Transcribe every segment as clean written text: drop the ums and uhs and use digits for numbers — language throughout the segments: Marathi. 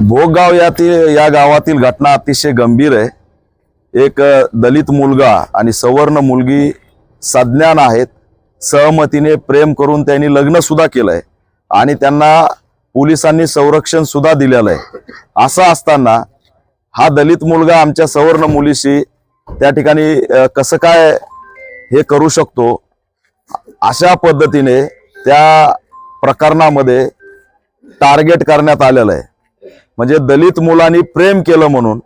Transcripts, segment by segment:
भोगाव या गावातील घटना अतिशय गंभीर आहे। एक दलित मुलगा आणि सवर्ण मुलगी सज्ञान आहेत, सहमतीने प्रेम करून त्यांनी लग्न सुद्धा केलंय आणि त्यांना पोलिसांनी संरक्षण सुद्धा दिलेलं आहे। असं असताना हा दलित मुलगा आमच्या सवर्ण मुलीशी त्या ठिकाणी कसं काय हे करू शकतो, अशा पद्धतीने त्या प्रकरणामध्ये टार्गेट करण्यात आलेलं आहे। म्हणजे दलित मुलांनी प्रेम केलं म्हणून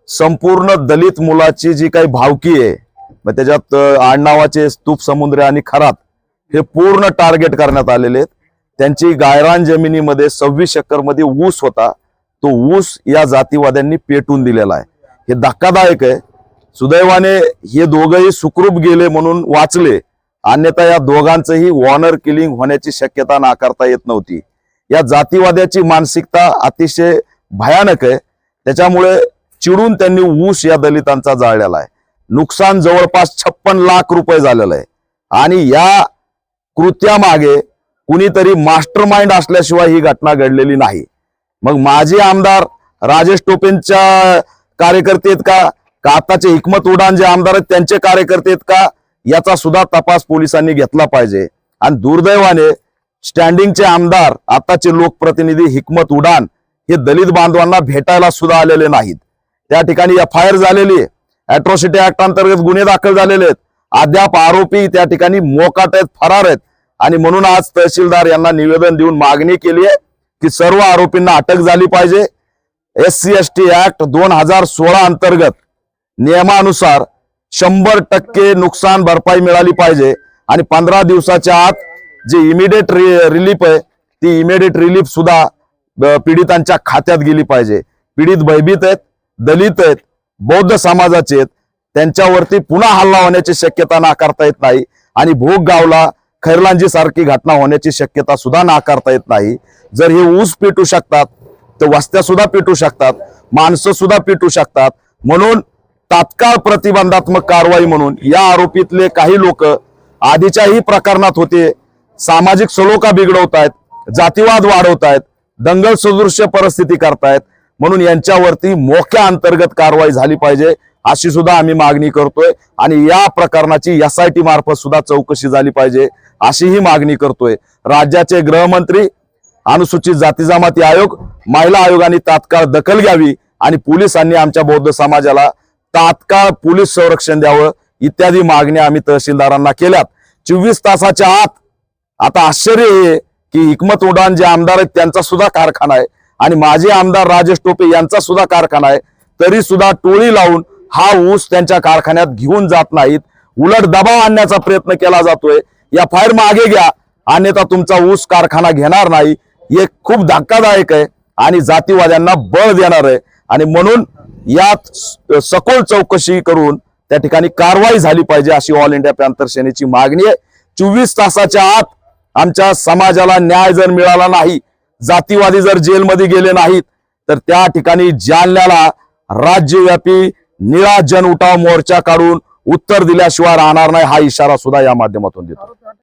संपूर्ण दलित मुलाची जी काही भावकी आहे, मग त्याच्यात आडनावाचे स्तूप समुद्र आणि खरात हे पूर्ण टार्गेट करण्यात आलेले आहेत। त्यांची गायरान जमिनीमध्ये 26 एकर मध्ये ऊस होता, तो ऊस या जातीवाद्यांनी पेटून दिलेला आहे। हे धक्कादायक आहे। सुदैवाने हे दोघंही सुखरूप गेले म्हणून वाचले, अन्यथा या दोघांचंही वॉनर किलिंग होण्याची शक्यता नाकारता येत नव्हती। या जातीवाद्याची मानसिकता अतिशय भयानक आहे। त्याच्यामुळे चिडून त्यांनी ऊस या दलितांचा जाळलेला आहे। नुकसान जवळपास 56 लाख रुपये झालेलं आहे आणि या कृत्यामागे कुणीतरी मास्टरमाइंड असल्याशिवाय ही घटना घडलेली नाही। मग माजी आमदार राजेश टोपेंच्या कार्यकर्ते आहेत का आताचे हिकमत उडान जे आमदार आहेत त्यांचे कार्यकर्ते आहेत का, याचा सुद्धा तपास पोलिसांनी घेतला पाहिजे। आणि दुर्दैवाने स्टँडिंगचे आमदार आताचे लोकप्रतिनिधी हिकमत उडान हे दलित बांधवांना भेटायला सुद्धा आलेले नाहीत। त्या ठिकाणी एफआयआर झालेली आहे, अॅट्रॉसिटी ऍक्ट अंतर्गत गुन्हे दाखल झालेले आहेत। अद्याप आरोपी त्या ठिकाणी मोकाट आहेत, फरार आहेत आणि म्हणून आज तहसीलदार यांना निवेदन देऊन मागणी केली आहे की सर्व आरोपींना अटक झाली पाहिजे। SC/ST ऍक्ट 2016 अंतर्गत नियमानुसार 100% नुकसान भरपाई मिळाली पाहिजे आणि 15 दिवसाच्या आत जे इमिडिएट रिलीफ आहे ती इमिडिएट रिलीफ सुद्धा पीडितांच्या खात्यात गेली पाहिजे। पीडित भयभीत आहेत, दलित आहेत, बौद्ध समाजाचे आहेत, त्यांच्यावरती पुन्हा हल्ला होण्याची शक्यता नाकारता येत नाही आणि भोग गावला खैरलांजी सारखी घटना होण्याची शक्यता सुद्धा नाकारता येत नाही। जर हे ऊस पेटू शकतात तर वस्त्या सुद्धा पेटू शकतात, माणसं सुद्धा पेटू शकतात। म्हणून तात्काळ प्रतिबंधात्मक कारवाई म्हणून या आरोपीतले काही लोक आधीच्याही प्रकरणात होते, सामाजिक सलोखा बिघडवतायत, जातीवाद वाढवतायत, दंगल सदृश्य परिस्थिती करतायत। म्हणून यांच्यावरती मोक्या अंतर्गत कारवाई झाली पाहिजे अशी सुद्धा आम्ही मागणी करतोय आणि या प्रकरणाची SIT मार्फत सुद्धा चौकशी झाली पाहिजे अशी ही मागणी करतोय। राज्याचे गृहमंत्री, अनुसूचित जाती जमाती आयोग, महिला आयोगाने तात्काळ दखल घ्यावी आणि पोलिसांनी आमच्या बौद्ध समाजाला तात्काळ पोलीस संरक्षण द्यावं इत्यादी मागण्या आम्ही तहसीलदारांना केल्यात। 24 तासाच्या आत आता आश्चर्य हे की हिकमत उडान जे आमदार आहेत त्यांचा सुद्धा कारखाना आहे आणि माजी आमदार राजेश टोपे यांचा सुद्धा कारखाना आहे, तरी सुद्धा टोळी लावून हा ऊस त्यांच्या कारखान्यात घेऊन जात नाहीत, उलट दबाव आणण्याचा प्रयत्न केला जातोय। एफआयआर मागे घ्या, अन्यथा तुमचा ऊस कारखाना घेणार नाही। हे खूप धक्कादायक आहे आणि जातीवाद्यांना बळ देणार आहे आणि म्हणून यात सखोल चौकशी करून त्या ठिकाणी कारवाई झाली पाहिजे अशी ऑल इंडिया पॅंथर सेनेची मागणी आहे। 24 तासाच्या आत आमच्या समाजाला न्याय जर मिळाला नाही, जातीवादी जर जेलमध्ये गेले नाहीत, तर त्या ठिकाणी जालन्याला राज्यव्यापी निळा जन उठाव मोर्चा काढून उत्तर दिल्याशिवाय राहणार नाही हा इशारा सुद्धा या माध्यमातून देतो।